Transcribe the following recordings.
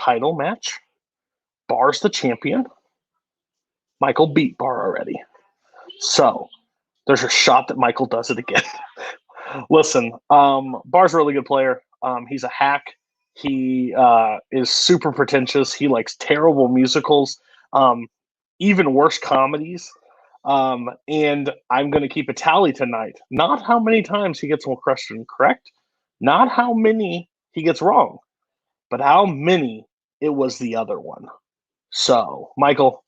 title match. Barr's the champion. Michael beat Barr already. So there's a shot that Michael does it again. Listen, Barr's a really good player. He's a hack. He is super pretentious. He likes terrible musicals, even worse comedies. And I'm going to keep a tally tonight. Not how many times he gets one question correct, not how many he gets wrong, but how many it was the other one. So, Michael,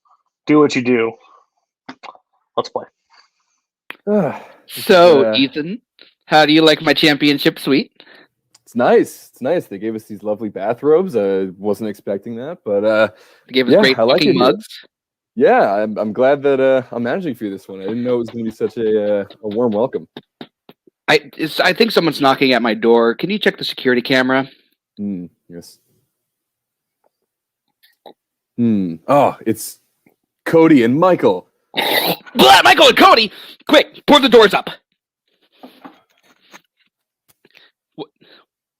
do what you do. Let's play. So, Ethan, how do you like my championship suite? It's nice. It's nice. They gave us these lovely bathrobes. I wasn't expecting that, but they gave us great fucking mugs. Yeah, I'm glad that I'm managing for you this one. I didn't know it was going to be such a warm welcome. I think someone's knocking at my door. Can you check the security camera? Yes. Oh, it's Cody and Michael. Michael and Cody! Quick, pour the doors up.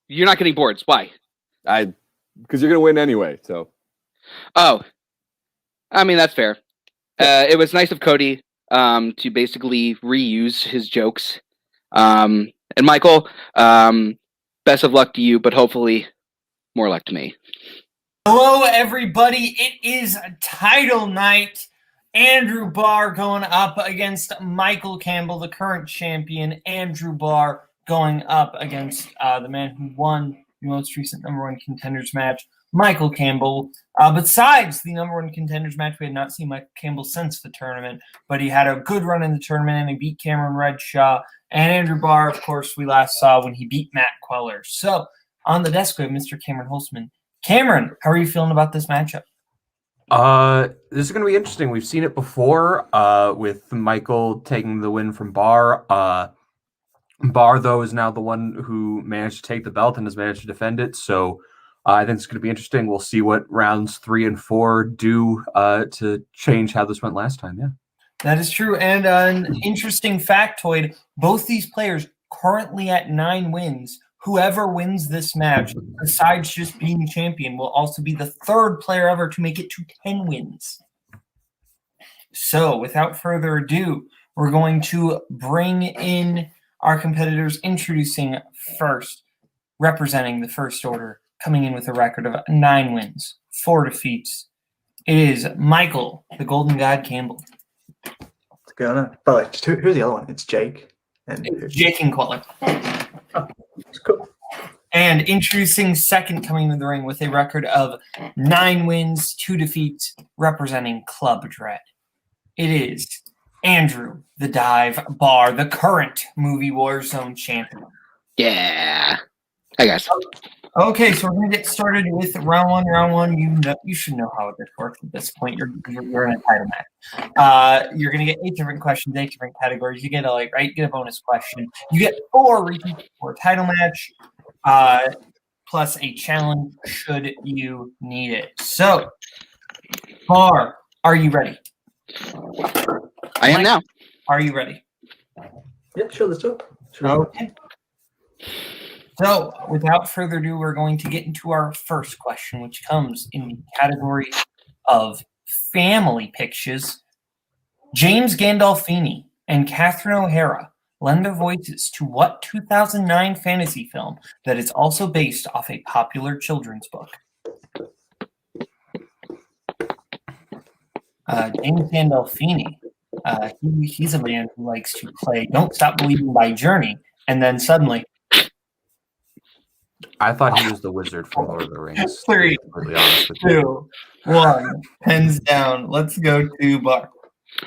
You're not getting boards. Why? Because you're going to win anyway, so. Oh. I mean, that's fair. It was nice of Cody to basically reuse his jokes. And Michael, best of luck to you, but hopefully more luck to me. Hello, everybody. It is title night. Andrew Barr going up against Michael Campbell, the current champion. Andrew Barr going up against the man who won the most recent number one contenders match, Michael Campbell. Besides the number one contenders match, we had not seen Michael Campbell since the tournament, but he had a good run in the tournament and he beat Cameron Redshaw. And Andrew Barr, of course, we last saw when he beat Matt Queller. So on the desk, we have Mr. Cameron Holzman. Cameron, how are you feeling about this matchup? This is going to be interesting. We've seen it before with Michael taking the win from Barr. Barr, though, is now the one who managed to take the belt and has managed to defend it. So I think it's going to be interesting. We'll see what rounds 3 and 4 do to change how this went last time. Yeah, that is true. And an interesting factoid, both these players currently at 9 wins. Whoever wins this match, besides just being champion, will also be the third player ever to make it to 10 wins. So without further ado, we're going to bring in our competitors, introducing first, representing the first order, coming in with a record of 9 wins, 4 defeats. It is Michael, the Golden God Campbell. What's going on? By the way, who's the other one? It's Jake. It's Jake and Queller. Oh, it's cool. And introducing second, coming into the ring with a record of 9 wins, 2 defeats, representing Club Dread. It is Andrew, the Dive Barr, the current movie Warzone champion. Yeah. Hi, guys. Okay, so we're going to get started with round one. Round one, you should know how this works at this point. You're in a title match. You're going to get 8 different questions, 8 different categories. You get get a bonus question. You get 4 repeats for a title match, plus a challenge should you need it. So, Barr, are you ready? I am now. Are you ready? Yeah, sure, let's do it. Sure. Okay. So, without further ado, we're going to get into our first question, which comes in the category of family pictures. James Gandolfini and Catherine O'Hara lend their voices to what 2009 fantasy film that is also based off a popular children's book? James Gandolfini, he's a man who likes to play Don't Stop Believing by Journey, and then suddenly... I thought he was the wizard from Lord of the Rings. 3, 2, 1. Pens down. Let's go to Barr.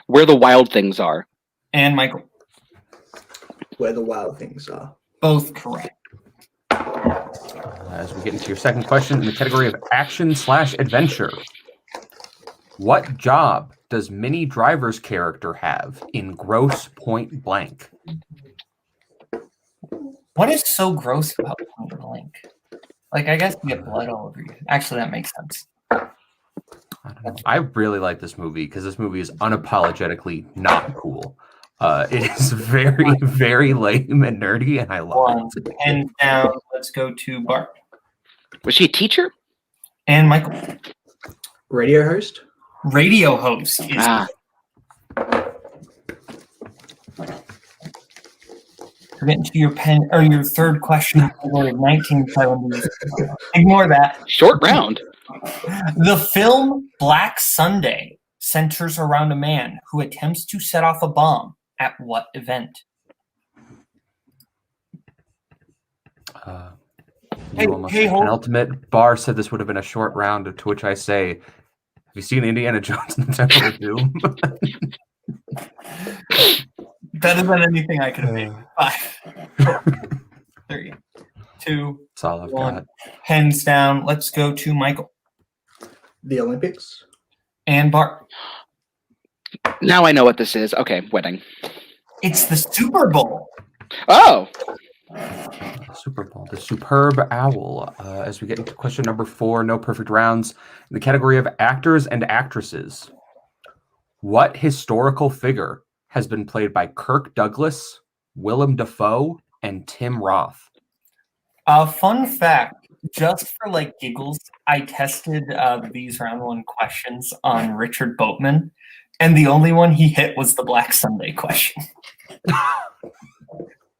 Where the wild things are. And Michael. Where the wild things are. Both correct. As we get into your second question in the category of action/adventure, what job does Minnie Driver's character have in Gross Point Blank? What is so gross about Point Blank? I guess you get blood all over you. Actually, that makes sense. I don't know. I really like this movie because this movie is unapologetically not cool. It is very, very lame and nerdy, and I love it. And down. Let's go to Bart. Was she a teacher? And Michael. Radio host. Radio host is We're getting to your pen or your third question category of 1970s. Ignore that. Short round. The film Black Sunday centers around a man who attempts to set off a bomb at what event? Penultimate. Barr said this would have been a short round, to which I say, have you seen Indiana Jones and the Temple of Doom? Better than anything I could have made. 5, 4, 3, 2, That's all I've 1. got. Pens down. Let's go to Michael. The Olympics. And Bart. Now I know what this is. Okay, wedding. It's the Super Bowl. Oh, Super Bowl, the superb owl. As we get into question number 4, no perfect rounds. In the category of actors and actresses, what historical figure has been played by Kirk Douglas, Willem Dafoe, and Tim Roth? Fun fact, just for like giggles, I tested these round 1 questions on Richard Boatman, and the only one he hit was the Black Sunday question.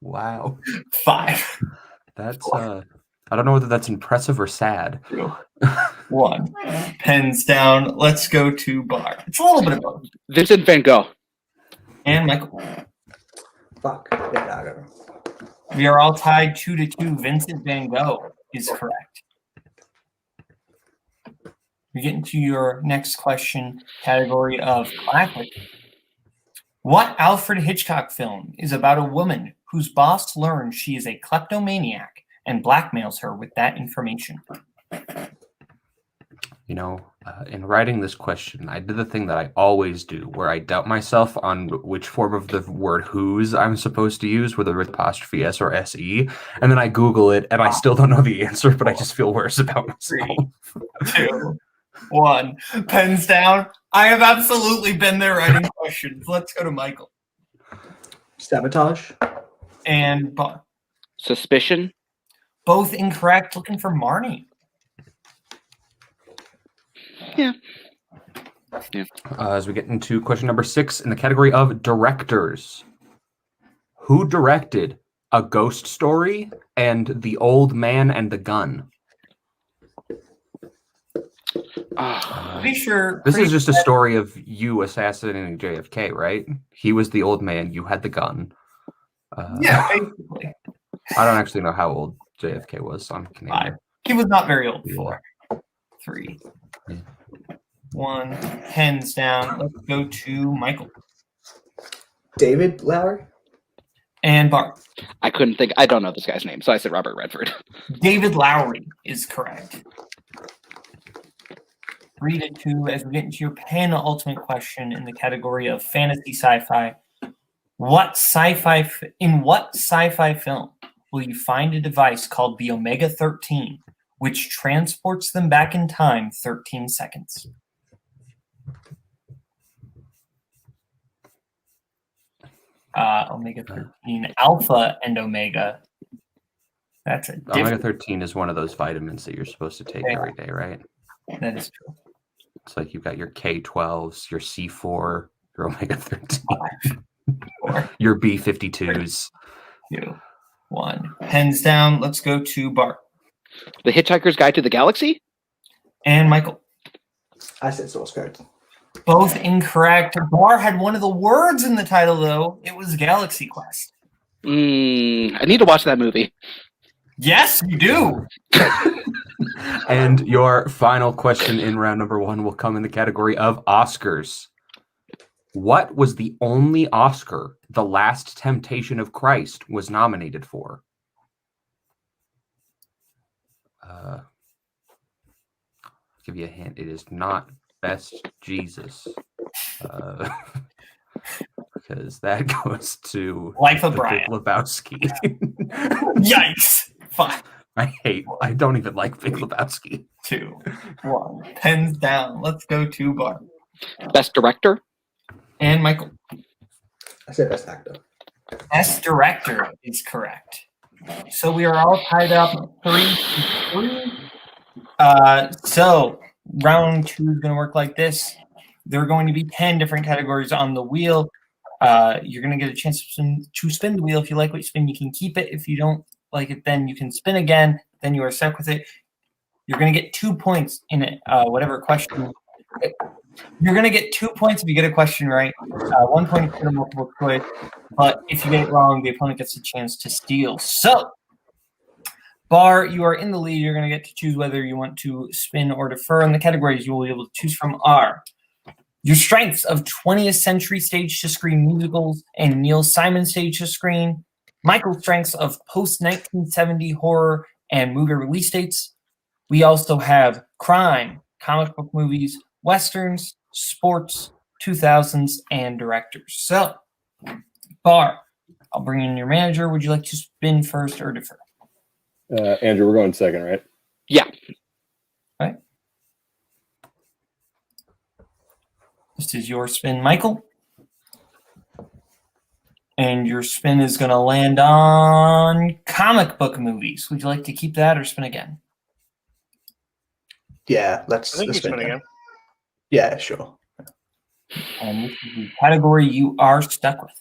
Wow. 5. That's I don't know whether that's impressive or sad. 2, 1. Pens down. Let's go to Barr. It's a little bit of both. Vincent Van Gogh. And Michael. Fuck. Yeah, I got it. We are all tied 2-2. Vincent Van Gogh is correct. We get into your next question category of classic. What Alfred Hitchcock film is about a woman whose boss learns she is a kleptomaniac and blackmails her with that information? You know, in writing this question, I did the thing that I always do, where I doubt myself on which form of the word whose I'm supposed to use, whether with apostrophe S or SE, and then I Google it, and I still don't know the answer, but I just feel worse about myself. 3, 2, 1. Pens down. I have absolutely been there writing questions. Let's go to Michael. Sabotage. And Barr. Suspicion. Both incorrect. Looking for Marnie. Yeah. As we get into question number 6, in the category of directors, who directed A Ghost Story and The Old Man and the Gun? Pretty sure. This is just a story of you assassinating JFK, right? He was the old man, you had the gun. Yeah, basically. I don't actually know how old JFK was. I'm Canadian. 5. He was not very old before. 3, 1. Pens down. Let's go to Michael. David Lowery. And Barr. I couldn't think. I don't know this guy's name, so I said Robert Redford. David Lowery is correct. 3-2 as we get into your penultimate question in the category of fantasy sci-fi. In what sci-fi film will you find a device called the Omega 13, which transports them back in time 13 seconds? Omega 13, Alpha and Omega. That's a different. Omega 13 is one of those vitamins that you're supposed to take every day, right? That is true. It's like you've got your K12s, your C4, your Omega 13, 4, your B52s. 2, 1. Pens down. Let's go to Bart. The Hitchhiker's Guide to the Galaxy? And Michael. I said source code. Both incorrect. Barr had one of the words in the title, though. It was Galaxy Quest. I need to watch that movie. Yes, you do. And your final question in round number 1 will come in the category of Oscars. What was the only Oscar The Last Temptation of Christ was nominated for? I'll give you a hint. It is not Best Jesus. Because that goes to Life of Brian. Big Lebowski. Yikes. 5, I don't even like Big Lebowski. 2, 1. Pens down. Let's go to Barr. Best Director? And Michael. I said best actor. Best Director is correct. So we are all tied up 3-3. So round 2 is going to work like this. There are going to be 10 different categories on the wheel. You're going to get a chance to spin the wheel. If you like what you spin, you can keep it. If you don't like it, then you can spin again. Then you are stuck with it. You're going to get 2 points in it, whatever question. You're going to get 2 points if you get a question right. 1 point for the multiple choice. But if you get it wrong, the opponent gets a chance to steal. So, Barr, you are in the lead. You're going to get to choose whether you want to spin or defer. And the categories you will be able to choose from are your strengths of 20th century stage-to-screen musicals and Neil Simon stage-to-screen, Michael's strengths of post-1970 horror and movie release dates. We also have crime, comic book movies, westerns, sports, 2000s, and directors. So, Barr, I'll bring in your manager. Would you like to spin first or defer? Andrew, we're going second, right? Yeah. Right. This is your spin, Michael. And your spin is going to land on comic book movies. Would you like to keep that or spin again? Yeah, I let's think you spin spin again. Yeah, sure. And this is the category you are stuck with.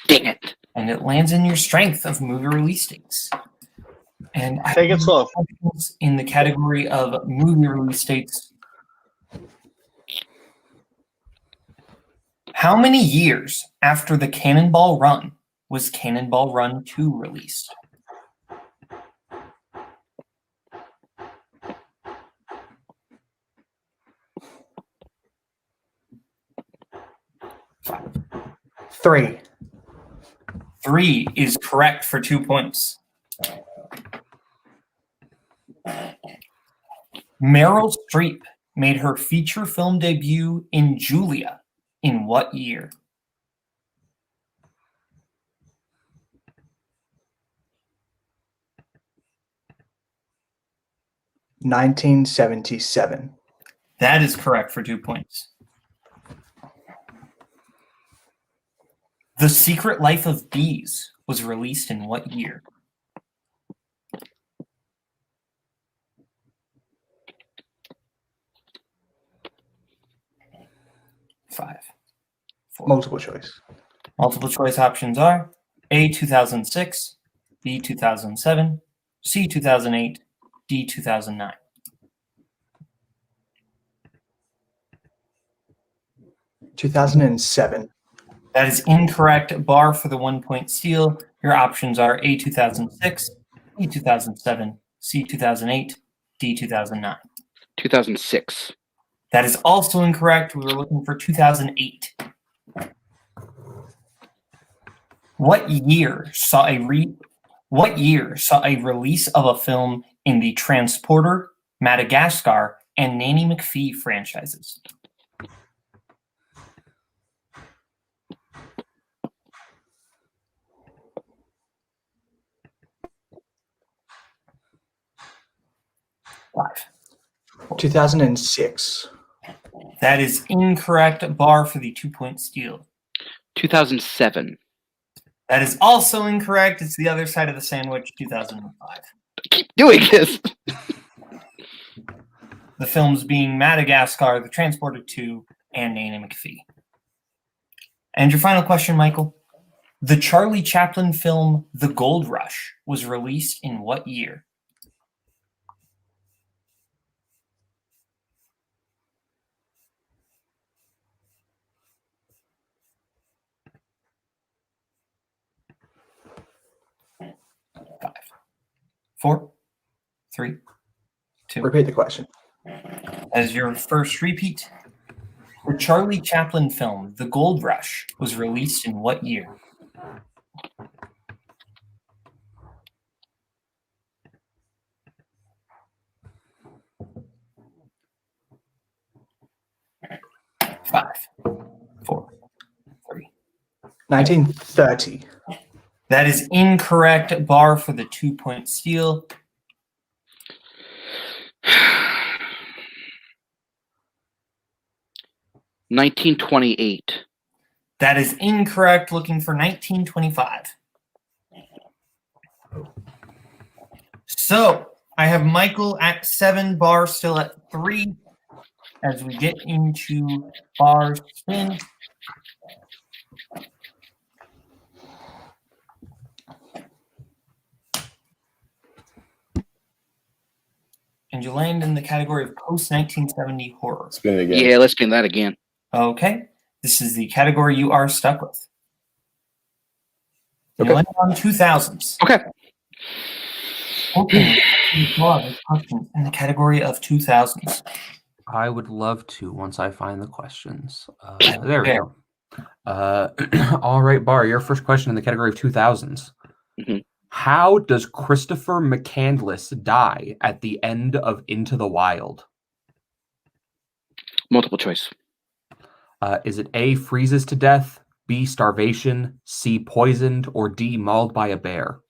Dang it. And it lands in your strength of movie release dates. And I Take it slow. in the category of movie release dates. How many years after the Cannonball Run was Cannonball Run 2 released? Three. 3 is correct for 2 points. Meryl Streep made her feature film debut in Julia in what year? $1977. That is correct for 2 points. The Secret Life of Bees was released in what year? Five. Four. Multiple choice. Multiple choice options are A, 2006, B, 2007, C, 2008, D, 2009. $2007. That is incorrect. Barr for the 1 point steal. Your options are A, 2006, B, 2007, C, 2008, D, 2009. 2006. That is also incorrect. We were looking for 2008. What year saw a release of a film in the Transporter, Madagascar, and Nanny McPhee franchises? Five. 2006. That is incorrect. Barr for the 2 point steal. 2007. That is also incorrect. It's the other side of the sandwich, 2005. Keep doing this. The films being Madagascar, The Transporter 2, and Nanny McPhee. And your final question, Michael. The Charlie Chaplin film The Gold Rush was released in what year? Five, 4, 3, 2. Repeat the question. As your first repeat, the Charlie Chaplin film The Gold Rush was released in what year? Five, 4, 3. 1930. That is incorrect. Barr for the 2 point steal. 1928. That is incorrect. Looking for 1925. So, I have Michael at 7, Barr still at 3. As we get into Barr's spin. And you land in the category of post-1970 horror. Spin it again. Yeah, let's spin that again. Okay. This is the category you are stuck with. You Okay. land on 2000s. Okay. Okay. Questions in the category of 2000s. I would love to once I find the questions. There we go. All right, Barr, your first question in the category of 2000s. Mhm. How does Christopher McCandless die at the end of Into the Wild? Multiple choice. Is it A, freezes to death, B, starvation, C, poisoned, or D, mauled by a bear?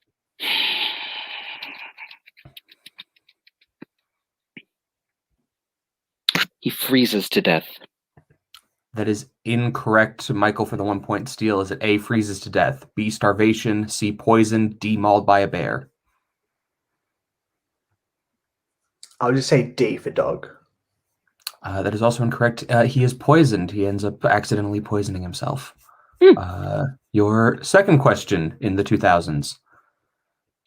He freezes to death. That is incorrect, Michael, for the 1-point steal. Is it A, freezes to death, B, starvation, C, poisoned, D, mauled by a bear? I'll just say D for dog. That is also incorrect. He is poisoned. He ends up accidentally poisoning himself. Your second question in the 2000s.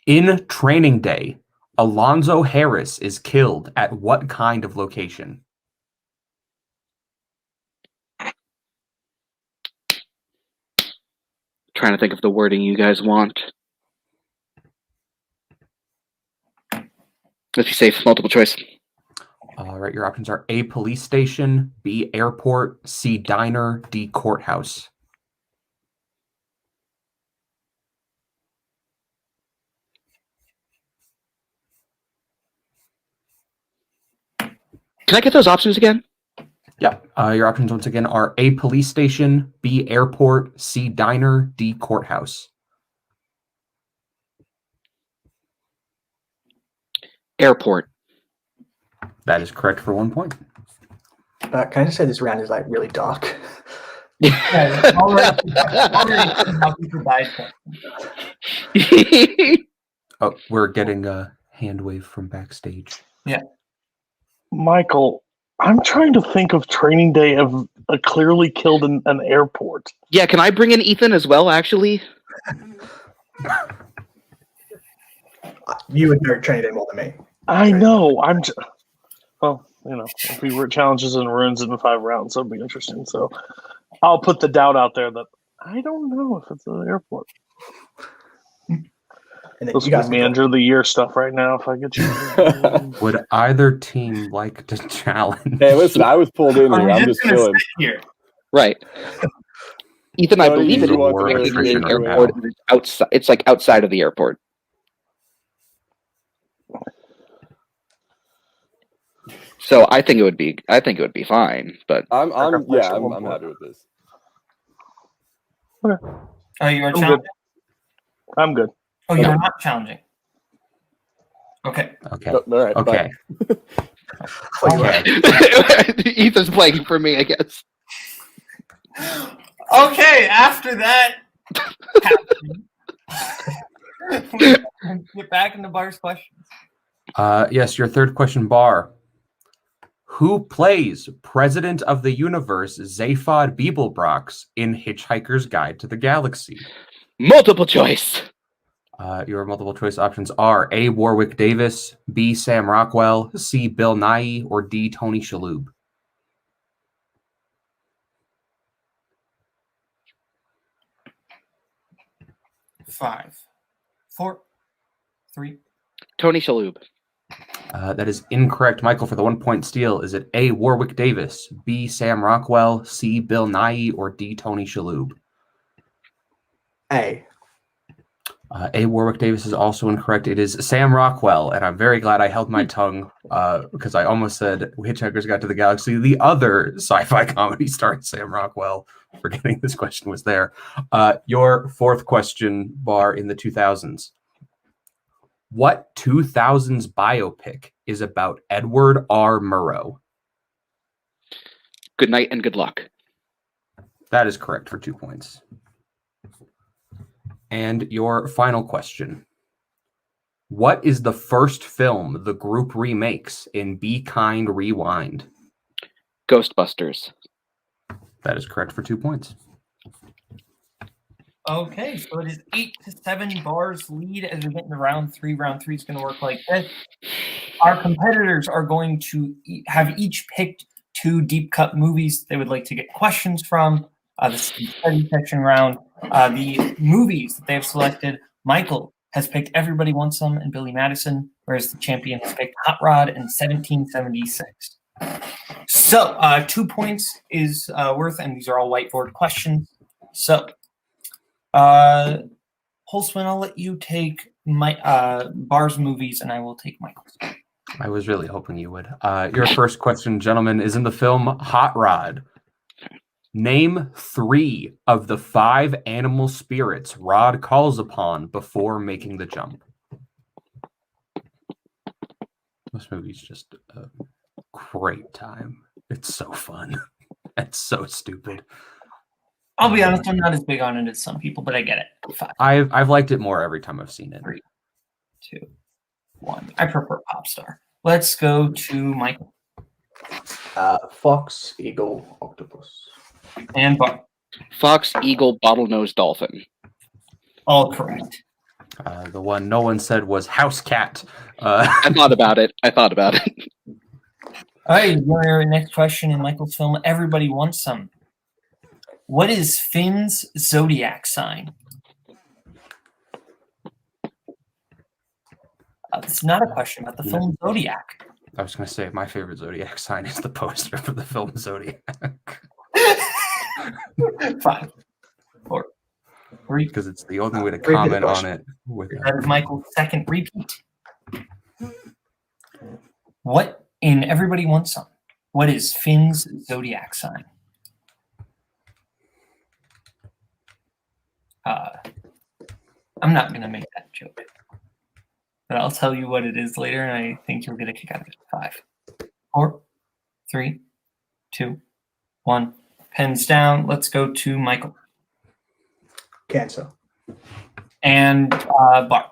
In Training Day, Alonzo Harris is killed at what kind of location? Trying to think of the wording you guys want. Let's be safe. Multiple choice. All right, your options are A, police station, B, airport, C, diner, D, courthouse. Can I get those options again? Yep. Your options once again are A, police station, B, airport, C, diner, D, courthouse. Airport. That is correct for 1 point. Can I just say this round is like really dark? Yeah, already Oh, we're getting a hand wave from backstage. Yeah. Michael, I'm trying to think of Training Day of a clearly killed in an airport. Yeah, can I bring in Ethan as well, actually? You would know Training Day more than me. I know. Well, you know, if we were challenges and ruins in 5 rounds, that'd be interesting. So I'll put the doubt out there that I don't know if it's an airport. And then This you would guys be manager of the year stuff right now if I get you. Would either team like to challenge? Hey, listen, I was pulled in here. I'm I'm just just gonna chilling. sit here. Right. Ethan, I Cody, believe it you is want to actually make an your airport. It's outside. It's like outside of the airport. So I think it would be fine, but I'm happy with this. Oh, you are I'm good. challenging? I'm good. Oh, you are not challenging. Okay. Okay. Oh, all right. Okay. okay. Ethan's playing for me, I guess. Okay, after that, get back into Bar's questions. Yes, your third question, Barr. Who plays President of the Universe Zaphod Beeblebrox in Hitchhiker's Guide to the Galaxy? Multiple choice. Your multiple choice options are A, Warwick Davis, B, Sam Rockwell, C, Bill Nighy, or D, Tony Shalhoub. Five, 4, 3. Tony Shalhoub. That is incorrect, Michael, for the 1 point steal. Is it A, Warwick Davis, B, Sam Rockwell, C, Bill Nighy, or D, Tony Shalhoub? A. A, Warwick Davis is also incorrect. It is Sam Rockwell, and I'm very glad I held my tongue because I almost said Hitchhiker's Guide to the Galaxy. The other sci-fi comedy starring Sam Rockwell, forgetting this question was there. Your fourth question, Barr, in the 2000s. What 2000s biopic is about Edward R. Murrow? Good night and good luck. That is correct for 2 points. And your final question. What is the first film the group remakes in Be Kind Rewind? Ghostbusters. That is correct for 2 points. Okay, so it is 8-7 Bar's lead as we get into round three. Round three is going to work like this. Our competitors are going to have each picked 2 deep cut movies they would like to get questions from. This is the study section round. The movies that they have selected, Michael has picked Everybody Wants Some and Billy Madison, whereas the champion has picked Hot Rod and 1776. So 2 points is worth, and these are all whiteboard questions. So, Holtzman, I'll let you take my Bar's movies, and I will take Michael's. I was really hoping you would. Your first question, gentlemen, is in the film Hot Rod. Name 3 of the 5 animal spirits Rod calls upon before making the jump. This movie's just a great time. It's so fun. It's so stupid. I'll be honest, I'm not as big on it as some people, but I get it. 5. I've liked it more every time I've seen it. 3, 2, 1. I prefer Popstar. Let's go to Michael. Fox, eagle, octopus. And Bar. Fox, eagle, bottlenose dolphin. All correct. The one no one said was house cat. I thought about it. All right, your next question in Michael's film, Everybody Wants Some. What is Finn's zodiac sign? It's not a question about the film Zodiac. I was going to say my favorite zodiac sign is the poster for the film Zodiac. 5, 4, 3. Because it's the only way to comment on it. That is Michael's second repeat. What in Everybody Wants Some? What is Finn's zodiac sign? I'm not going to make that joke. But I'll tell you what it is later, and I think you'll get a kick out of it. 5, 4, 3, 2, 1. Pens down. Let's go to Michael. Cancer. And Bart.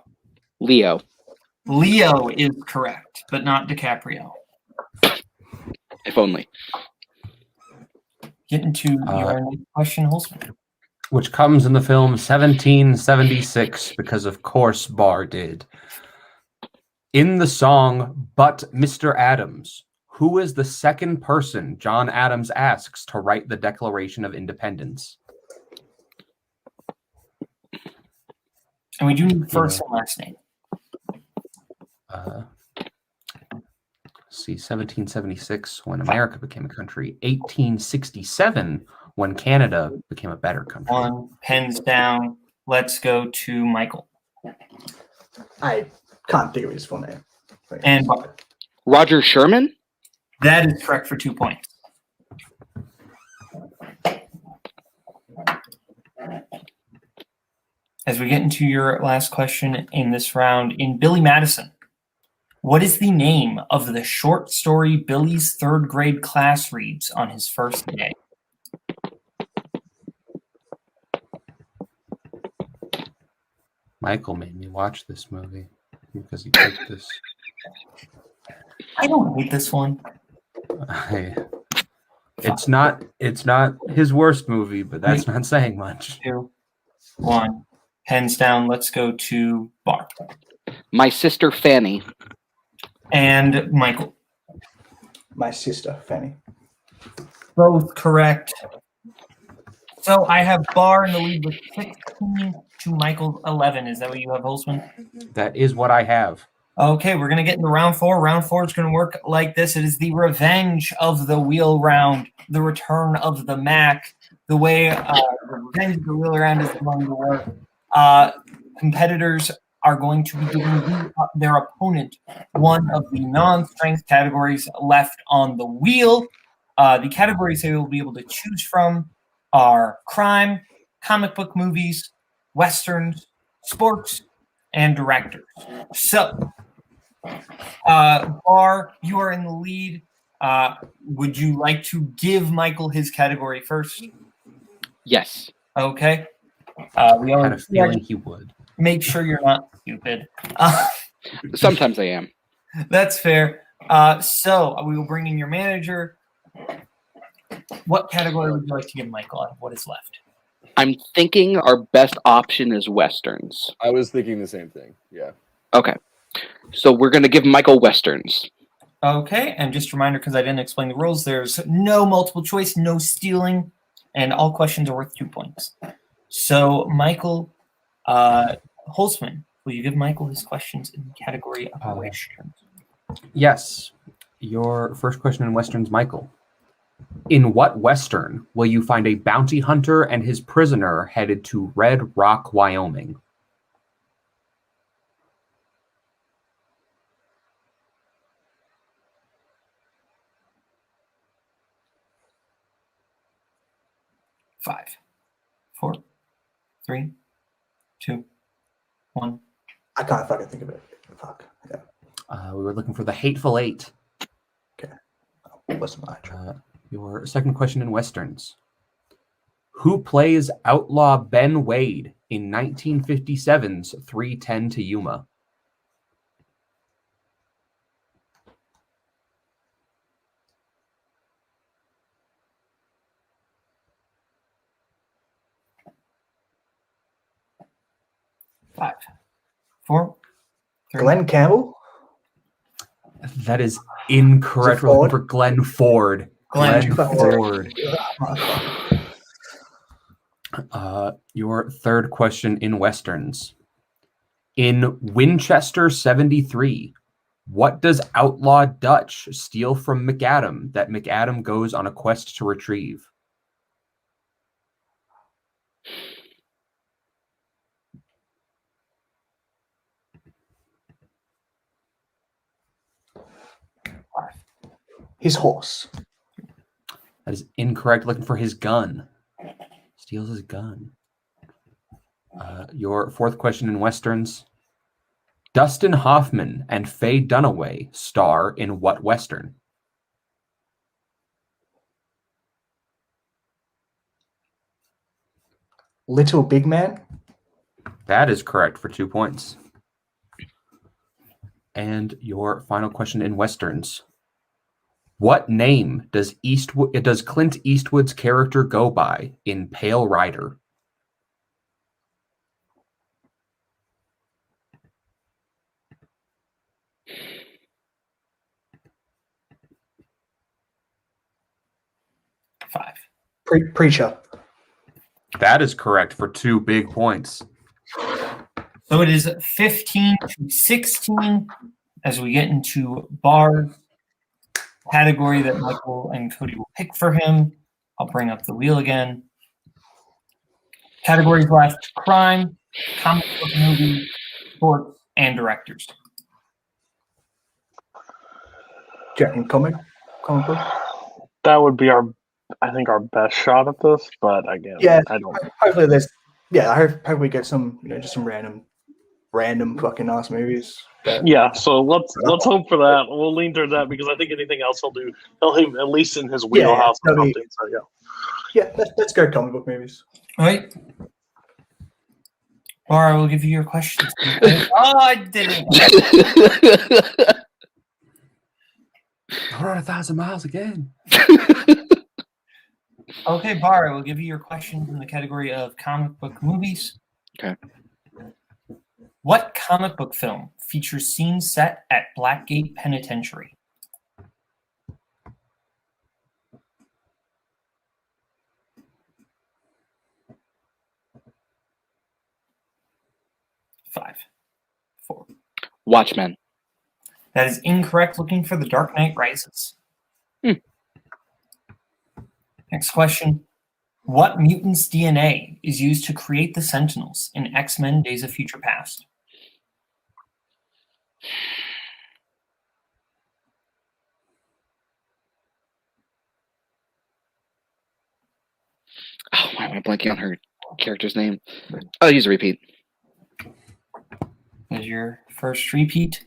Leo. Leo is correct, but not DiCaprio. If only. Get into your next question, Holtzman. Which comes in the film 1776, because of course Barr did. In the song But Mr. Adams, who is the second person John Adams asks to write the Declaration of Independence? And we do need first and last name. See, 1776 when America became a country, 1867 when Canada became a better country. 1, pens down. Let's go to Michael. I can't think of his full name. And Bart. Roger Sherman? That is correct for 2 points. As we get into your last question in this round, in Billy Madison, what is the name of the short story Billy's 3rd grade class reads on his first day? Michael made me watch this movie because he picked this. I don't hate this one. It's not his worst movie, but that's not saying much. 2, 1. Pens down. Let's go to Barr. My Sister Fanny. And Michael. My sister, Fanny. Both correct. So I have Barr in the lead with 16 to Michael's 11. Is that what you have, Holtzman? That is what I have. Okay, we're going to get into round 4. Round 4 is going to work like this. It is the revenge of the wheel round, the return of the Mac. The way the revenge of the wheel round is going to work. Competitors are going to be giving their opponent one of the non-strength categories left on the wheel. The categories they will be able to choose from are crime, comic book movies, westerns, sports, and directors. So, Barr, you are in the lead. Would you like to give Michael his category first? Yes. Okay. I had a feeling he would. Make sure you're not stupid. Sometimes I am. That's fair. So we will bring in your manager. What category would you like to give Michael out of what is left? I'm thinking our best option is Westerns. I was thinking the same thing. Yeah. Okay. So we're going to give Michael Westerns. Okay, and just a reminder, because I didn't explain the rules, there's no multiple choice, no stealing, and all questions are worth 2 points. So, Michael Holzman, will you give Michael his questions in the category of Westerns? Yes. Your first question in Westerns, Michael. In what Western will you find a bounty hunter and his prisoner headed to Red Rock, Wyoming? Five, 4, 3, 2, 1. I can't fucking think of it. Fuck. Yeah. We were looking for the Hateful Eight. Okay. What's my try? Your second question in Westerns. Who plays outlaw Ben Wade in 1957's 3:10 to Yuma? Five, 4, 3. Glenn Campbell? That is incorrect. Is it We're looking Ford? for Glenn Ford. Glenn Ford. Your third question in Westerns. In Winchester 73, what does Outlaw Dutch steal from McAdam that McAdam goes on a quest to retrieve? His horse. That is incorrect. Looking for his gun. Steals his gun. Your fourth question in Westerns. Dustin Hoffman and Faye Dunaway star in what Western? Little Big Man? That is correct for 2 points. And your final question in Westerns. What name does Clint Eastwood's character go by in Pale Rider? Five. Preacher. That is correct for 2 big points. So it is 15 to 16 as we get into Barr category that Michael and Cody will pick for him. I'll bring up the wheel again. Categories left: crime, comic book movie, sports, and directors. Jack and comic book? That would be I think our best shot at this, but again, Yeah, I don't. hopefully there's. Yeah, I hope we get some, just some random fucking ass movies. Yeah, so let's hope for that. We'll lean towards that because I think anything else he'll have at least in his wheelhouse or that'll be- something. So yeah. Yeah, let's go comic book movies. All right. Barr, I will give you your questions. Oh, I didn't. 1,000 miles again. Okay, Barr, I will give you your questions in the category of comic book movies. Okay. What comic book film features scenes set at Blackgate Penitentiary? Five, 4. Watchmen. That is incorrect. Looking for The Dark Knight Rises. Next question. What mutant's DNA is used to create the Sentinels in X-Men Days of Future Past? Oh, why am I blanking on her character's name? I'll use a repeat. As your first repeat.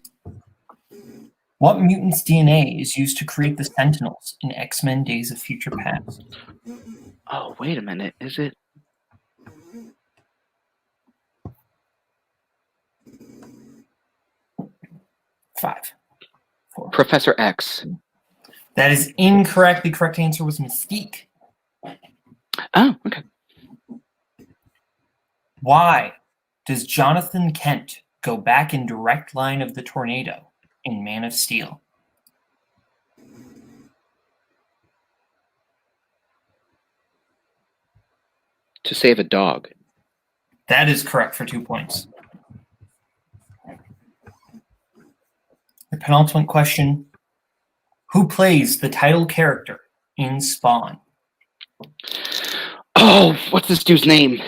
What mutant's DNA is used to create the Sentinels in X-Men Days of Future Past? Oh, wait a minute. Is it? 5, 4. Professor X. That is incorrect. The correct answer was Mystique. Oh, okay. Why does Jonathan Kent go back in direct line of the tornado in Man of Steel? To save a dog. That is correct for 2 points. The penultimate question. Who plays the title character in Spawn? Oh, what's this dude's name?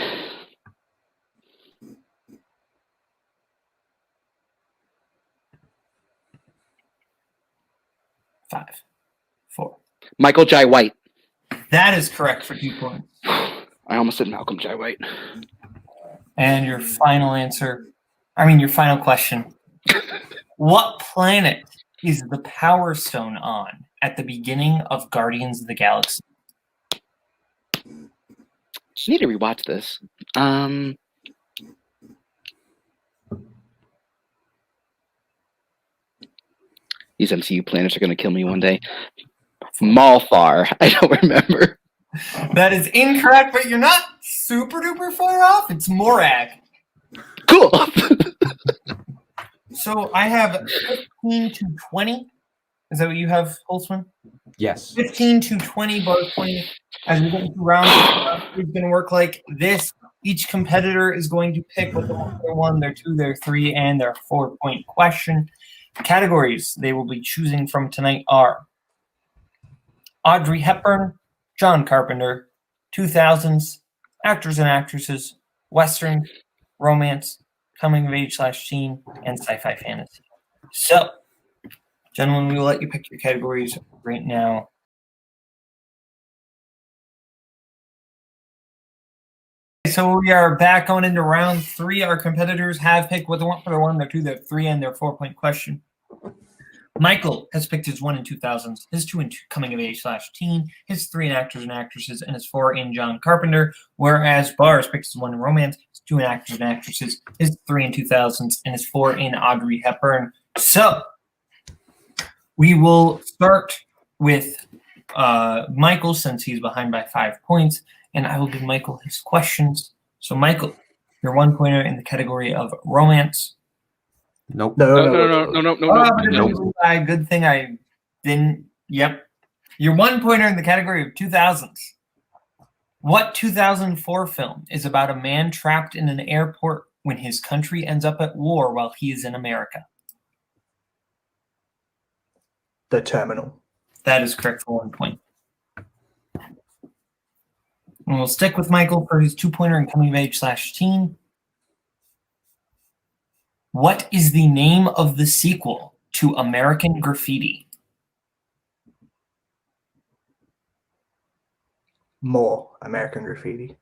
Five, 4. Michael Jai White. That is correct for 2 points. I almost said Malcolm Jai White. And your final your final question. What planet is the Power Stone on at the beginning of Guardians of the Galaxy? Just need to rewatch this. These MCU planets are going to kill me one day. Malfar. I don't remember. That is incorrect, but you're not super duper far off. It's Morag. Cool. So I have 15 to 20. Is that what you have, Holtzman? Yes. 15 to 20, bar 20. As we go through rounds, it's going to work like this. Each competitor is going to pick what their 1, their 2, their 3, and their 4-point question. Categories they will be choosing from tonight are Audrey Hepburn, John Carpenter, 2000s, actors and actresses, Western, romance, coming of age / teen, and sci-fi fantasy. So, gentlemen, we will let you pick your categories right now. So we are back going into round 3. Our competitors have picked what they want for their 1, their 2, their 3, and their 4-point question. Michael has picked his 1 in 2000s, his 2 in coming of age / teen, his 3 in actors and actresses, and his 4 in John Carpenter, whereas Barr has picked his 1 in romance, his 2 in actors and actresses, his 3 in 2000s, and his 4 in Audrey Hepburn. So we will start with Michael, since he's behind by 5 points, and I will give Michael his questions. So Michael, your 1-pointer in the category of romance. Nope. No. Good thing I didn't. Yep. Your 1-pointer in the category of 2000s. What 2004 film is about a man trapped in an airport when his country ends up at war while he is in America? The Terminal. That is correct for 1 point. And we'll stick with Michael for his 2-pointer in coming of age / teen. What is the name of the sequel to American Graffiti? More American Graffiti.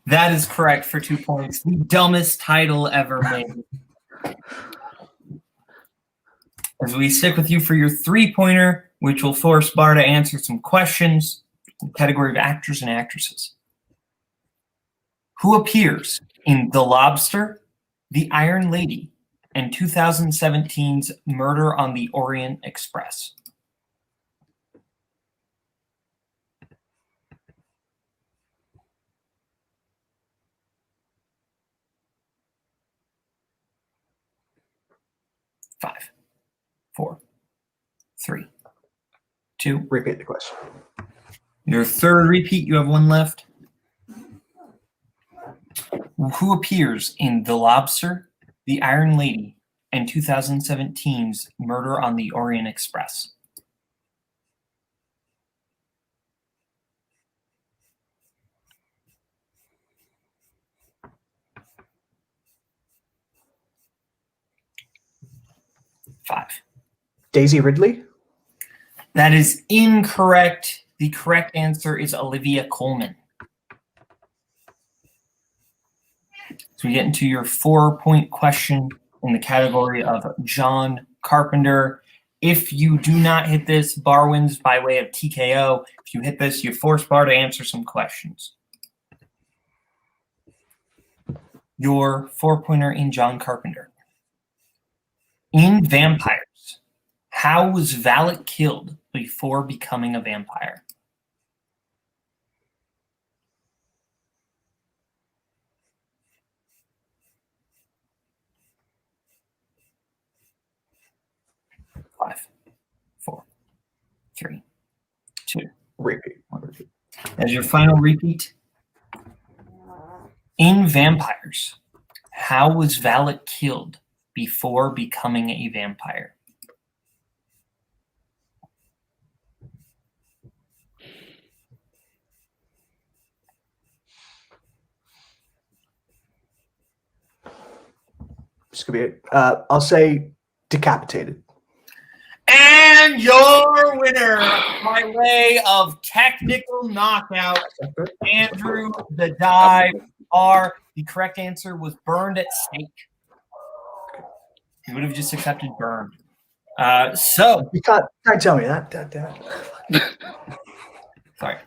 That is correct for 2 points. The dumbest title ever made. As we stick with you for your 3-pointer, which will force Barr to answer some questions in the category of actors and actresses. Who appears in The Lobster, The Iron Lady, and 2017's Murder on the Orient Express? Five, 4, 3, 2. Repeat the question. Your 3rd repeat, you have 1 left. Who appears in The Lobster, The Iron Lady, and 2017's Murder on the Orient Express? Five. Daisy Ridley? That is incorrect. The correct answer is Olivia Colman. So we get into your 4-point question in the category of John Carpenter. If you do not hit this, Barr wins by way of TKO. If you hit this, you force Barr to answer some questions. Your 4-pointer in John Carpenter. In Vampires, How was Valak killed before becoming a vampire? Five, 4, 3, 2. Repeat. As your final repeat, in Vampires, how was Valak killed before becoming a vampire? This could be it. I'll say decapitated. And your winner by way of technical knockout, Andrew the Dive Barr. The correct answer was burned at stake. He would have just accepted burned. So You can't tell me that. sorry.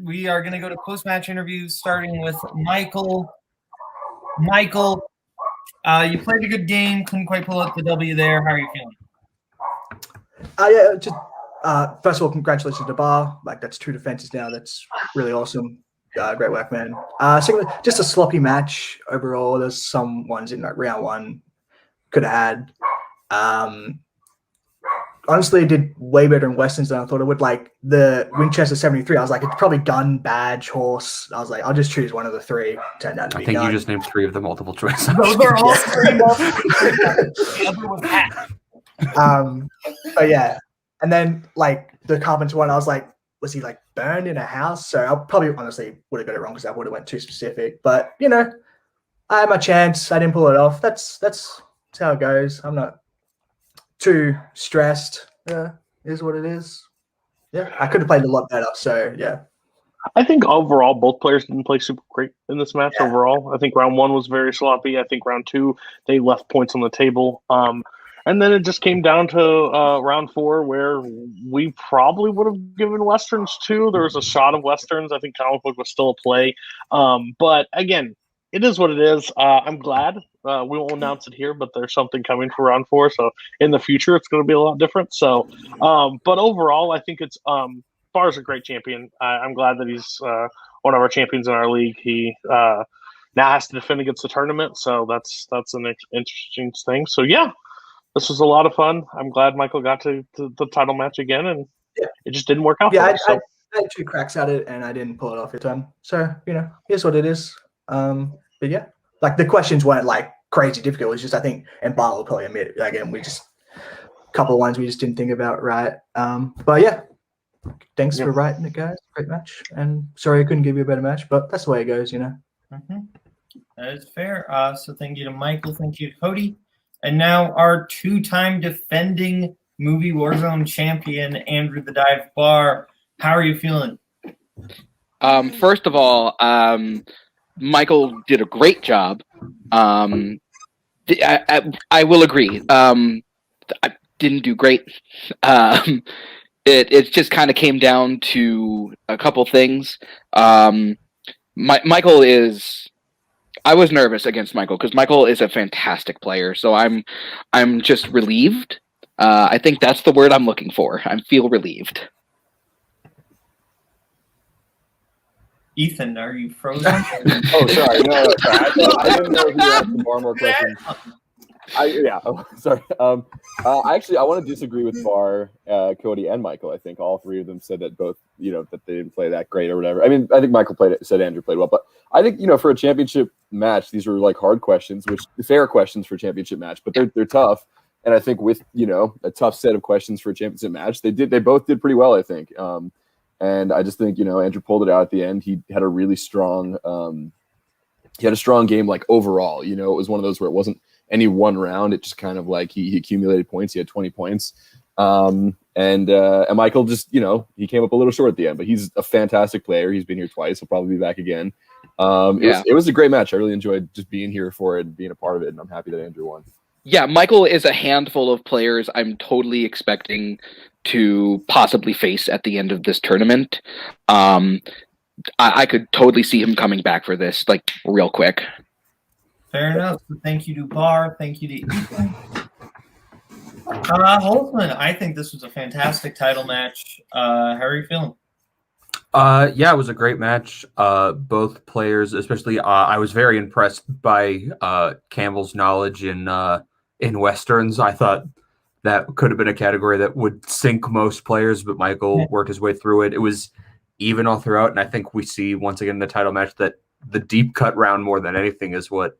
We are going to go to post-match interviews, starting with Michael. Michael, you played a good game. Couldn't quite pull out the W there. How are you feeling? Yeah, just first of all, congratulations to Barr. Like, that's 2 defenses now. That's really awesome. Great work, man. Secondly, just a sloppy match overall. There's some ones in like round 1 could have had. Honestly, it did way better in Westerns than I thought it would. Like the Winchester 73, I was like, it's probably gun, badge, horse. I was like, I'll just choose one of the 3. Turned out to be I think gun. you just named 3 of the multiple choice. Those are all 3 The other was hat. But yeah, and then like the Carpenter one, I was like, was he like burned in a house? So I probably honestly would have got it wrong because I would have went too specific. But you know, I had my chance. I didn't pull it off. That's how it goes. I'm not too stressed. Yeah, it is what it is. Yeah, I could have played a lot better. So yeah. I think overall both players didn't play super great in this match. Yeah. Overall, I think round 1 was very sloppy. I think round 2 they left points on the table. And then it just came down to round 4 where we probably would have given Westerns too. There was a shot of Westerns. I think comic book was still a play. But again, it is what it is. I'm glad. We won't announce it here, but there's something coming for round 4. So in the future, it's going to be a lot different. So, but overall, I think it's Barr's a great champion. I'm glad that he's one of our champions in our league. He now has to defend against the tournament, so that's an interesting thing. So yeah, this was a lot of fun. I'm glad Michael got to the title match again, and it just didn't work out. Yeah, for him, so. I had 2 cracks at it, and I didn't pull it off your time. So you know, here's what it is. But yeah, like the questions weren't like crazy difficult. It's just I think, and Barr will probably admit it. Again, we just a couple of ones we just didn't think about right. But yeah. Thanks for writing it, guys. Great match. And sorry I couldn't give you a better match, but that's the way it goes, you know. That is fair. So thank you to Michael. Thank you to Cody. And now our 2-time defending movie Warzone champion, Andrew the Dive Barr. How are you feeling? First of all, Michael did a great job. I will agree. I didn't do great. It just kind of came down to a couple things. Michael is. I was nervous against Michael because Michael is a fantastic player. So I'm just relieved. I think that's the word I'm looking for. I feel relieved. Ethan, are you frozen? Oh, sorry. No, sorry. I didn't know if you asked the Barr more questions. Sorry. I want to disagree with Barr, Cody, and Michael. I think all 3 of them said that both, that they didn't play that great or whatever. I mean, I think Michael said Andrew played well, but I think, for a championship match, these were like hard questions, which fair questions for a championship match, but they're tough. And I think with, a tough set of questions for a championship match, they both did pretty well, I think. And I just think, Andrew pulled it out at the end. He had a really strong, game, like overall, it was one of those where it wasn't any one round. It just kind of like he accumulated points. He had 20 points. And Michael just, he came up a little short at the end, but he's a fantastic player. He's been here twice. He'll probably be back again. It was a great match. I really enjoyed just being here for it and being a part of it. And I'm happy that Andrew won. Yeah, Michael is a handful of players I'm totally expecting to possibly face at the end of this tournament. I could totally see him coming back for this, like, real quick. Fair enough. So thank you to Barr. Thank you to Ethan. Holtzman, I think this was a fantastic title match. How are you feeling? Yeah, it was a great match. Both players, especially, I was very impressed by Campbell's knowledge in westerns. I thought that could have been a category that would sink most players, but Michael worked his way through it. It was even all throughout, and I think we see once again in the title match that the deep cut round more than anything is what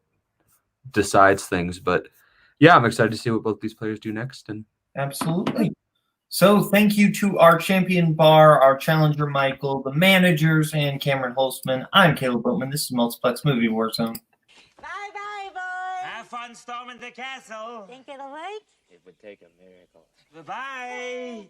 decides things. But yeah, I'm excited to see what both these players do next. And absolutely. So thank you to our champion Barr, our challenger Michael, the managers, and Cameron Holtzman. I'm Kaleb Boatman. This is Multiplex Movie Warzone. Bye-bye, boys. Have fun storming the castle. Think it'll work? It would take a miracle. Bye-bye.